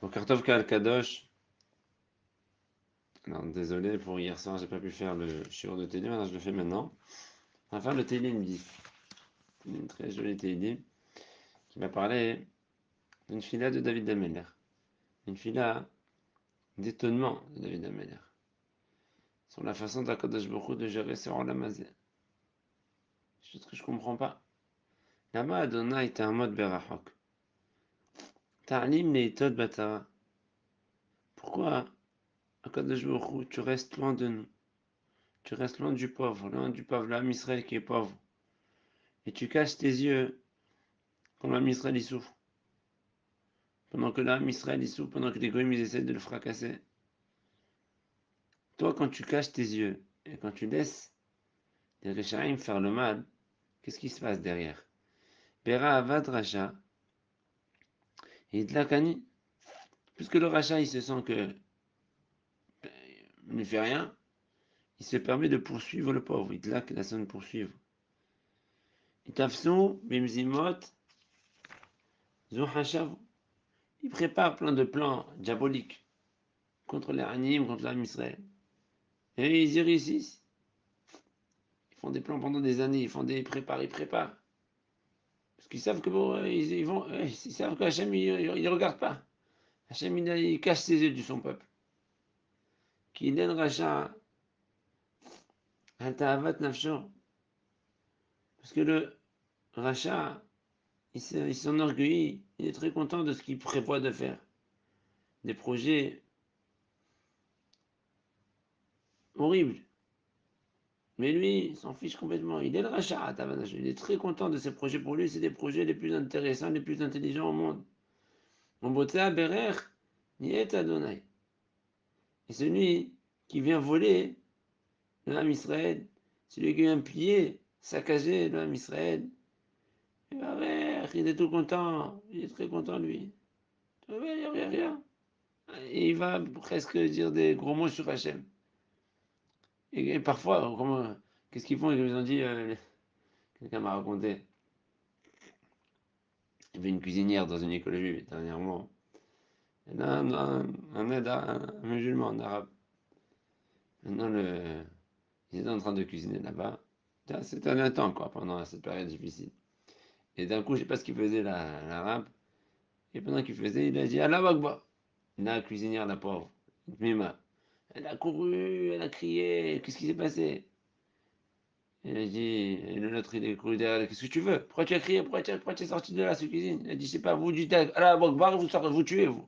Boker Tov Kal Kadosh. Alors, désolé pour hier soir, j'ai pas pu faire le shiur de Télim, alors je le fais maintenant. On va faire le Télim 10. Une très jolie Télim qui va parler d'une fila de David Ameller. Une fila d'étonnement de David Ameller. Sur la façon d'Akadosh Baruch Hu de gérer ce Olamazé. Chose que je comprends pas. Là-bas, Adonai était en mode Berachok. Ta'alim Neitod Batara. Pourquoi, Akadosh Baruch Hu, tu restes loin de nous? Tu restes loin du pauvre, l'âme Israël qui est pauvre. Et tu caches tes yeux quand l'âme Israël y souffre. Pendant que l'âme Israël y souffre, pendant que les goyim ils essaient de le fracasser. Toi, quand tu caches tes yeux et quand tu laisses les Rechaim faire le mal, qu'est-ce qui se passe derrière? Bera Avad Racha, Idlakani. Puisque le Racha, il se sent que il ne fait rien, il se permet de poursuivre le pauvre. Idlak, la sonne poursuivre. Itafsou, Bimzimot, Zuhashav. Il prépare plein de plans diaboliques contre les Anim, contre l'âme Israël. Et ils y réussissent. Ils font des plans pendant des années, ils préparent. Parce qu'ils savent que bon, ils savent qu'Hachem, il regarde pas. Hachem, il cache ses yeux de son peuple. Qui donne Racha, Altaavat Nafsho. Parce que le Racha, il s'enorgueillit, il est très content de ce qu'il prévoit de faire. Des projets horribles. Mais lui, il s'en fiche complètement. Il est le Racha, Altaavat Nafsho. Il est très content de ses projets. Pour lui, c'est des projets les plus intéressants, les plus intelligents au monde. Mon Botea Berer, Niet Adonai. Et celui qui vient voler l'âme Israël, celui qui vient piller, saccager l'âme Israël, il est tout content, il est très content lui. Rien. Et il va presque dire des gros mots sur Hachem. Et parfois, qu'est-ce qu'ils font? Ils nous ont dit, quelqu'un m'a raconté, il y avait une cuisinière dans une école juive dernièrement. Il y a un musulman, un arabe. Maintenant, ils étaient en train de cuisiner là-bas. C'était un temps, quoi, pendant cette période difficile. Et d'un coup, je sais pas ce qu'il faisait, l'arabe. Et pendant qu'il faisait, il a dit Allah Akbar. La cuisinière, la pauvre, Mima. Elle a couru, elle a crié. Qu'est-ce qui s'est passé? Elle a dit, et le nôtre, il est couru derrière elle. Qu'est-ce que tu veux? Pourquoi tu as crié? Pourquoi tu es sorti de là, cette cuisine? Elle a dit, je sais pas, vous dites Allah Akbar, vous sortez, vous tuez, vous.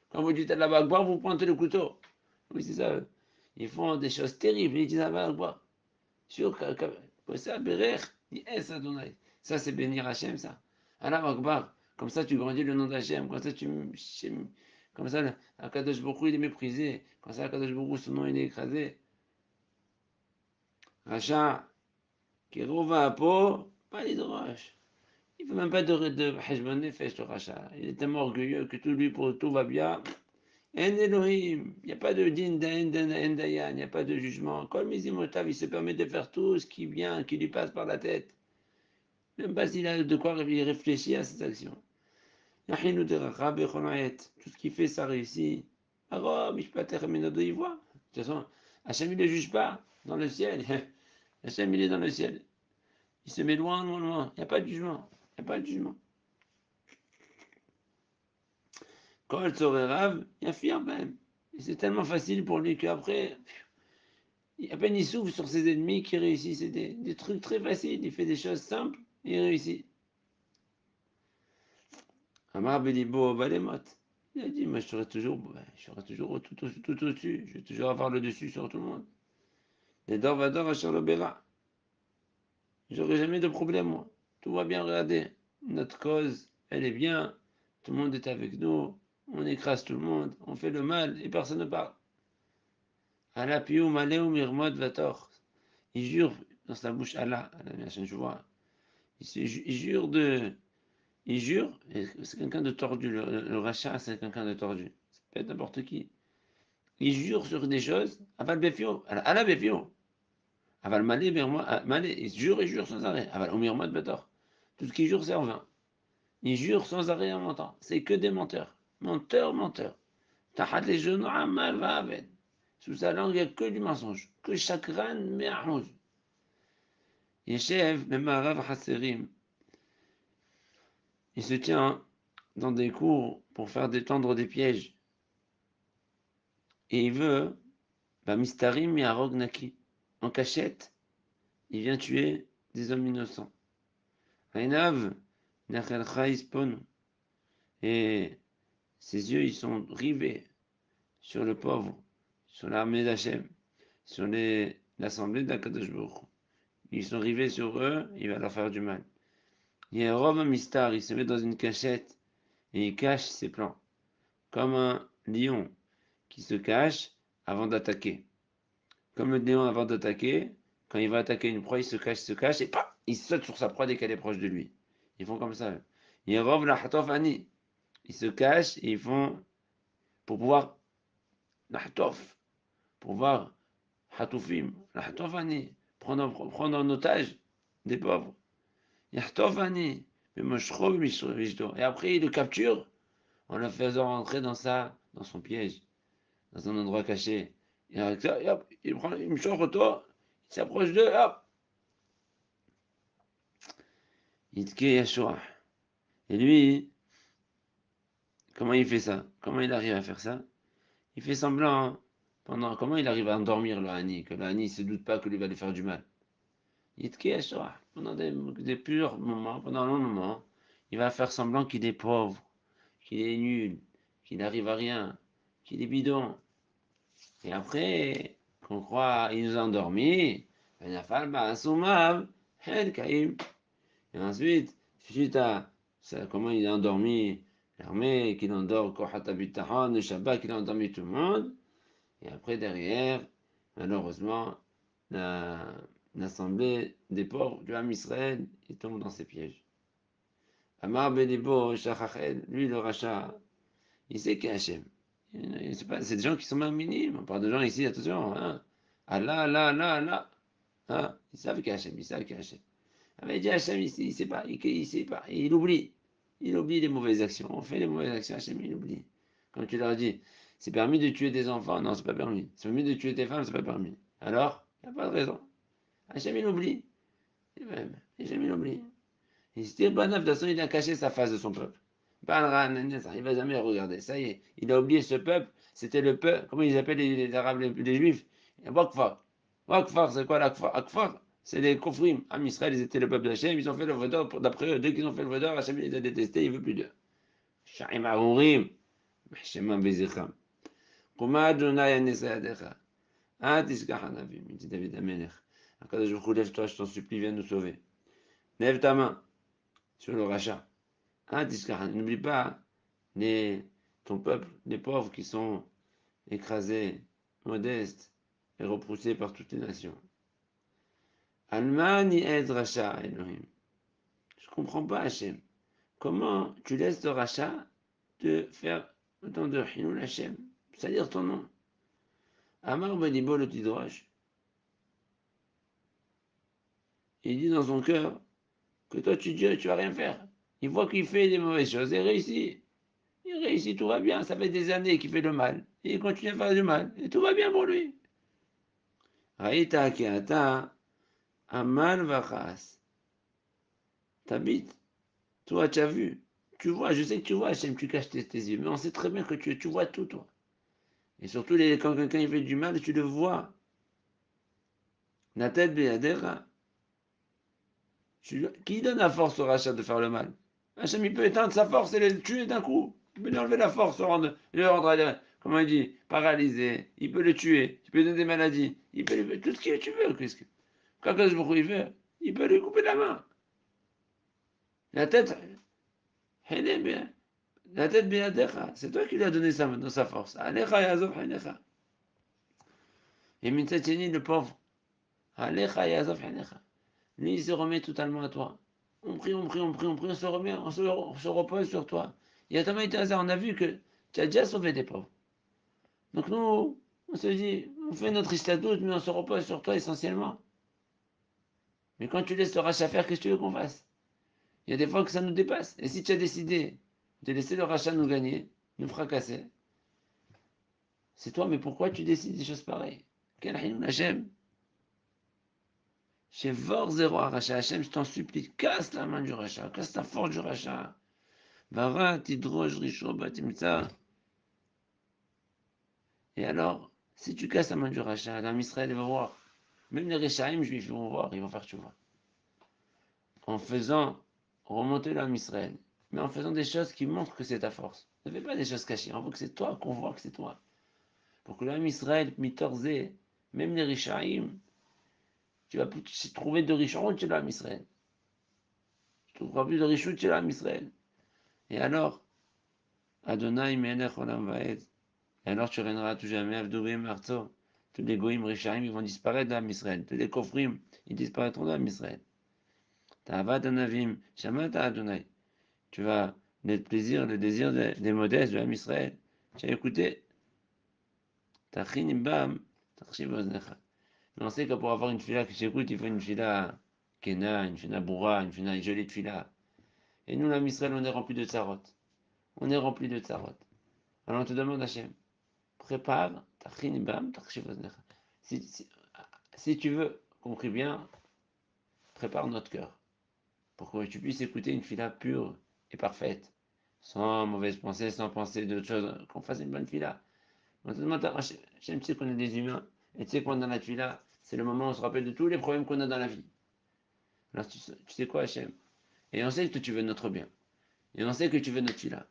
Quand vous dites Allah Akbar, vous pointez le couteau. Oui, c'est ça. Ils font des choses terribles. Ils disent Allah Akbar. Sûr que ça, Berer, dit Es Adonai. Ça, c'est bénir Hachem, ça. Allah Akbar. Comme ça, tu grandis le nom d'Hachem. Comme ça, Akadosh Baruch Hu, il est méprisé. Comme ça, Akadosh Baruch Hu, son nom, il est écrasé. Racha, qui rova à peau, pas les roches. Il ne fait même pas de Heshbon Nefesh, le Racha. Il est tellement orgueilleux que tout lui, pour tout va bien. En Elohim, il n'y a pas de din, il n'y a pas de jugement. Comme Mizimotav, il se permet de faire tout ce qui vient, qui lui passe par la tête. Même pas s'il a de quoi réfléchir à ses actions. Tout ce qu'il fait, ça réussit. Alors, il voit. De toute façon, Hachem, il ne juge pas dans le ciel. Hachem, il est dans le ciel. Il se met loin, loin, loin. Il n'y a pas de jugement. Il n'y a pas de jugement. Quand elle serait rave, il affirme même. Et c'est tellement facile pour lui qu'après, à peine il souffle sur ses ennemis qui réussissent. C'est des trucs très faciles. Il fait des choses simples et il réussit. Amar Belibo Balemot. Il a dit, moi je serai toujours tout au-dessus. Je vais toujours avoir le dessus sur tout le monde. Les Dor Vador Asher le Bera. J'aurai jamais de problème, moi. Tout va bien, regardez. Notre cause, elle est bien. Tout le monde est avec nous. On écrase tout le monde. On fait le mal et personne ne parle. Allah Piou Maleu Mirmod Vator. Il jure dans sa bouche Allah, je vois. Il jure de. Il jure, c'est quelqu'un de tordu. Le rachat, c'est quelqu'un de tordu. Ça peut être n'importe qui. Il jure sur des choses. Aval Befio. Allah Befio. Aval Malé, Malé. Il jure et jure sans arrêt. Aval Omirmod Vator. Tout ce qu'il jure, c'est en vain. Il jure sans arrêt en mentant. C'est que des menteurs. Menteur, menteur. Tahat les genoux, amal va avec. Sous sa langue, il n'y a que du mensonge, que chagrin, mais ahmouz. Yeshev, même Arav Hasserim, il se tient dans des cours pour faire détendre des pièges. Et il veut, Mistarim Yarog Naki, en cachette, il vient tuer des hommes innocents. Ainav, Nechel Chaispon, et ses yeux, ils sont rivés sur le pauvre, sur l'armée d'Hachem, sur l'assemblée d'Akadosh Baruch Hu. Ils sont rivés sur eux, il va leur faire du mal. Yérov Mistar, il se met dans une cachette et il cache ses plans, comme un lion qui se cache avant d'attaquer. Comme le lion avant d'attaquer, quand il va attaquer une proie, il se cache, et paf, il saute sur sa proie dès qu'elle est proche de lui. Ils font comme ça. Yérov la Hatof Ani, ils se cachent et ils font pour pouvoir la Hatof, pour voir Hatoufim, la Hatof Ani, prendre en otage des pauvres. Yahtof Ani, mais Moshro Vishto. Et après, il le capture en le faisant rentrer dans son piège, dans un endroit caché. Et avec ça, hop, il me chauffe toi, il s'approche d'eux, hop, Yitke Yashua. Et lui, comment il fait ça? Comment il arrive à faire ça? Il fait semblant, hein, comment il arrive à endormir le Hani, que le Hani ne se doute pas que lui va lui faire du mal. Yitke Yashua. Pendant plusieurs moments, pendant un long moment, il va faire semblant qu'il est pauvre, qu'il est nul, qu'il n'arrive à rien, qu'il est bidon. Et après, qu'on croit, il nous a endormis, et ensuite, suite à ça, comment il a endormi l'armée, qu'il endort Kohat Abitahon, le Shabbat, qu'il a endormi tout le monde, et après, derrière, malheureusement, l'assemblée des pauvres du Ham Israël, il tombe dans ses pièges. Amar Belibo, Shachachel, lui le rachat, il sait qu'il y a Hachem. C'est des gens qui sont même minimes. On parle de gens ici, attention. Hein. Allah, Allah, Allah, Allah. Hein. Ils savent qu'il y a Hachem, ils savent qu'il y a Hachem. Mais il dit Hachem, il ne sait pas, il sait pas, il oublie. Il oublie les mauvaises actions. On fait les mauvaises actions, Hachem, il oublie. Comme tu leur dis, c'est permis de tuer des enfants? Non, c'est pas permis. C'est permis de tuer tes femmes? C'est pas permis. Alors, il n'y a pas de raison. Hachem, il oublie. Et même, Hachem, il oublie. Il se dit, bah, de toute façon, il a caché sa face de son peuple. Il ne va jamais regarder. Ça y est, il a oublié ce peuple. C'était le peuple, comment ils appellent les Arabes, les Juifs? Wakfar. Wakfar, c'est quoi l'Akfar? Akfar, c'est les Kofrim. En Israël, ils étaient le peuple d'Hachem. Ils ont fait le Vaudor. D'après eux, dès qu'ils ont fait le Vaudor, Hachem les a détestés. Il ne veut plus d'eux. Sha'im Aourim. Hachem Bezicham. Kuma Adonai Anesayadecha. Ah, Tiskach Hanavim. Il dit David Amelech. Akadosh Baruch Hu, lève-toi, je t'en supplie, viens nous sauver. Lève ta main sur le rachat. Ah, n'oublie pas ton peuple, les pauvres qui sont écrasés, modestes et repoussés par toutes les nations. Almani ed Racha Elohim. Je ne comprends pas, Hachem. Comment tu laisses le rachat te faire autant de Hinoul Hachem, c'est-à-dire ton nom? Amar Benibo le Tidrosh. Il dit dans son cœur que toi tu dis tu vas rien faire. Il voit qu'il fait des mauvaises choses et réussit. Il réussit, tout va bien. Ça fait des années qu'il fait le mal. Et il continue à faire du mal. Et tout va bien pour lui. Raïta Keata, Amal Vachas. T'habites. Toi, tu as vu. Tu vois, je sais que tu vois, Hachem, tu caches tes yeux. Mais on sait très bien que tu vois tout, toi. Et surtout, quand quelqu'un il fait du mal, tu le vois. La tête Béadera. Qui donne la force au rachat de faire le mal? Hachem, il peut éteindre sa force et le tuer d'un coup. Il peut lui enlever la force, le rendre, comment il dit, paralysé. Il peut le tuer. Il peut lui donner des maladies. Il peut lui faire tout ce que tu veux. Quand il veut, il peut lui couper la main. La tête, la tête Béadecha, c'est toi qui lui as donné sa force. Alecha yazov hanecha. Et Mitzatcheni, le pauvre, Alecha yazov hanecha. Lui, il se remet totalement à toi. On prie, on prie, on prie, on prie, on se remet, on se repose sur toi. Et à Thomas et on a vu que tu as déjà sauvé des pauvres. Donc nous, on se dit, on fait notre istadout, mais on se repose sur toi essentiellement. Mais quand tu laisses le rachat faire, qu'est-ce que tu veux qu'on fasse? Il y a des fois que ça nous dépasse. Et si tu as décidé de laisser le rachat nous gagner, nous fracasser. C'est toi, mais pourquoi tu décides des choses pareilles? Quel Hinoun Hachem? Chez Vor Zéro Racha, Hachem, je t'en supplie, casse la main du rachat, casse la force du rachat. Vara, Tidroj, Risho, Batimtsa. Et alors, si tu casses la main du rachat, l'âme Israël va voir. Même les Réchaïm juifs ils vont voir, ils vont faire tu vois. En faisant remonter l'âme Israël, mais en faisant des choses qui montrent que c'est ta force. Ne fais pas des choses cachées, on veut que c'est toi, qu'on voit que c'est toi. Pour que l'âme Israël, Mitorzé, même les Réchaïm, tu vas plus trouver de Richon chez l'âme Israël. Tu trouveras plus de Richon chez l'âme Israël. Et alors, Adonai Melech Olam Vaed. Et alors tu régneras à tout jamais, Avdouim Marto. Tous les goïms Rishaim, ils vont disparaître d'Am Israël. Tous les kofrim, ils disparaîtront d'Am Israël. Ta'avad Anavim, Shamata Adonai. Tu vas, le plaisir, le désir des modestes de Am Israël. Tu as écouté. Tachin Bam, Tachshiv Oznecha. Mais on sait que pour avoir une fila qui s'écoute, il faut une fila Kena, une fila Boura, une fila jolie de fila. Et nous, l'Am Israël, on est rempli de tsarot. On est rempli de tsarot. Alors on te demande, Hachem, prépare, tachin bam, tachshiv oznecha. Si tu veux, compris bien, prépare notre cœur pour que tu puisses écouter une fila pure et parfaite, sans mauvaise pensée, sans penser d'autre chose, qu'on fasse une bonne fila. On te demande, Hachem, tu sais qu'on est des humains, et tu sais qu'on est dans la fila, c'est le moment où on se rappelle de tous les problèmes qu'on a dans la vie. Alors tu sais quoi, Hachem? Et on sait que tu veux notre bien. Et on sait que tu veux notre fila.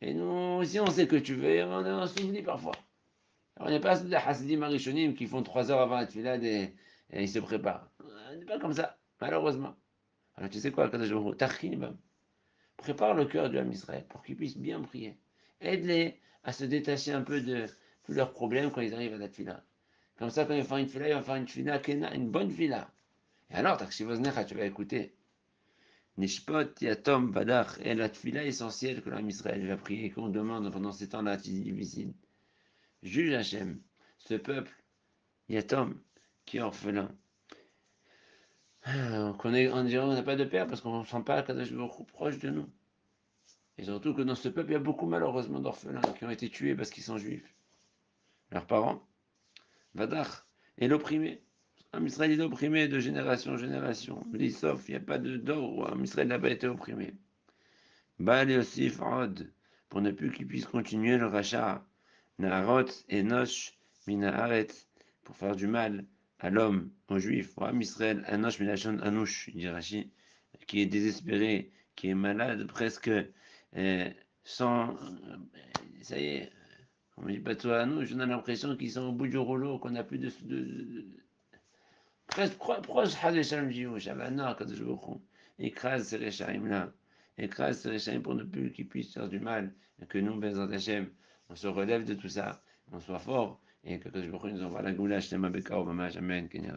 Et nous aussi, on sait que tu veux, et on s'oublie parfois. Alors, il n'y a pas de Hasidim Arishonim qui font 3 heures avant la tefila et ils se préparent. On n'est pas comme ça, malheureusement. Alors tu sais quoi, Kadosh Baruch Hu, Tachim, prépare le cœur de l'âme Israël pour qu'ils puissent bien prier. Aide-les à se détacher un peu de tous leurs problèmes quand ils arrivent à la tefila. Comme ça, quand ils font une tefila, ils vont faire une tefila, une bonne tefila. Et alors, Tachshiv Oznecha, tu vas écouter. Nishpot, Yatom, Badach, et la tefila essentielle que l'âme Israël va prier, qu'on demande pendant ces temps-là difficiles. Juge Hachem, ce peuple Yatom, qui est orphelin. On dirait qu'on n'a pas de père parce qu'on ne sent pas Kadosh Baruch Hu proche de nous. Et surtout que dans ce peuple, il y a beaucoup malheureusement d'orphelins qui ont été tués parce qu'ils sont juifs. Leurs parents, Vadach, et l'opprimé. Un Israël est opprimé de génération en génération. Sauf, il n'y a pas de d'or où un Israël n'a pas été opprimé. Baal et aussi Farod, pour ne plus qu'il puisse continuer le rachat. Naharot et Nosh, Minaharet, pour faire du mal à l'homme, aux juifs. Pour Israël, Anosh Milachon Anouch, dit Rashi, qui est désespéré, qui est malade, presque sans. Ça y est, on ne dit pas toi Anouch, on a l'impression qu'ils sont au bout du rouleau, qu'on n'a plus presque proche Hadesham Jiou, Shabana, Kadosh Baruch Hu. Écrase ces réchaïms-là. Écrase ces réchaïms pour ne plus qu'ils puissent faire du mal. Et que nous, Bezat Hashem, on se relève de tout ça, on soit fort, et que Kadosh Baruch Hu nous envoie la goulash, Tema Beka, Obama, Amen, Kenyat.